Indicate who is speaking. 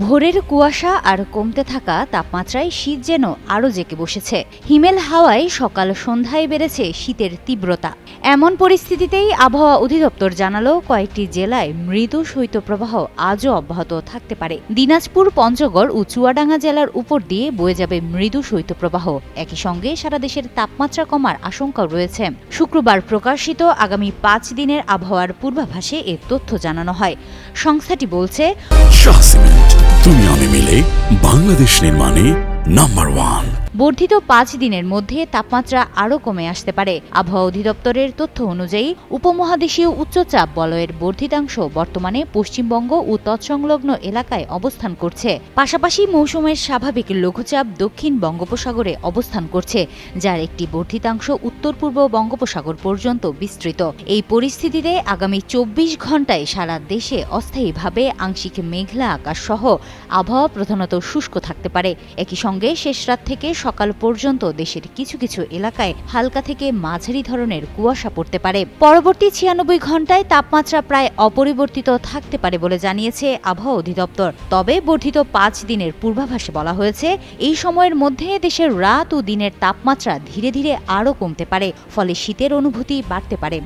Speaker 1: ভোরের কুয়াশা আর কমতে থাকা তাপমাত্রায় শীত যেন আরও জেঁকে বসেছে। হিমেল হাওয়ায় সকাল সন্ধ্যায় বেড়েছে শীতের তীব্রতা। এমন পরিস্থিতিতেই আবহাওয়া অধিদপ্তর জানালো, কয়েকটি জেলায় মৃদু শৈত্যপ্রবাহ আজও অব্যাহত থাকতে পারে। দিনাজপুর, পঞ্চগড় ও চুয়াডাঙ্গা জেলার উপর দিয়ে বয়ে যাবে মৃদু শৈত্যপ্রবাহ। একই সঙ্গে সারা দেশের তাপমাত্রা কমার আশঙ্কাও রয়েছে। শুক্রবার প্রকাশিত আগামী 5 দিনের আবহাওয়ার পূর্বাভাসে এ তথ্য জানানো হয়। সংস্থাটি বলছে,
Speaker 2: তুমি আমি মিলে বাংলাদেশ নির্মাণে নাম্বার 1।
Speaker 1: বর্ধিত 5 দিনের মধ্যে তাপমাত্রা আরও কমে আসতে পারে। আবহাওয়া অধিদপ্তরের তথ্য অনুযায়ী উপমহাদেশীয় উচ্চচাপ বলয়ের বর্ধিতাংশ বর্তমানে পশ্চিমবঙ্গ ও তৎসংলগ্ন এলাকায় অবস্থান করছে। পাশাপাশি মৌসুমের স্বাভাবিক লঘুচাপ দক্ষিণ বঙ্গোপসাগরে অবস্থান করছে, যার একটি বর্ধিতাংশ উত্তর পূর্ব বঙ্গোপসাগর পর্যন্ত বিস্তৃত। এই পরিস্থিতিতে আগামী 24 ঘণ্টায় সারা দেশে অস্থায়ীভাবে আংশিক মেঘলা আকাশ সহ আবহাওয়া প্রধানত শুষ্ক থাকতে পারে। একই সঙ্গে শেষ রাত থেকে সকাল পর্যন্ত দেশের কিছু কিছু এলাকায় হালকা থেকে মাঝারি ধরনের কুয়াশা পড়তে পারে। পরবর্তী 96 ঘণ্টায় তাপমাত্রা প্রায় অপরিবর্তিত থাকতে পারে বলে জানিয়েছে আবহাওয়া অধিদপ্তর। তবে বর্ধিত 5 দিনের পূর্বাভাসে বলা হয়েছে, এই সময়ের মধ্যে দেশের রাত ও দিনের তাপমাত্রা ধীরে ধীরে আরও কমতে পারে, ফলে শীতের অনুভূতি বাড়তে পারে।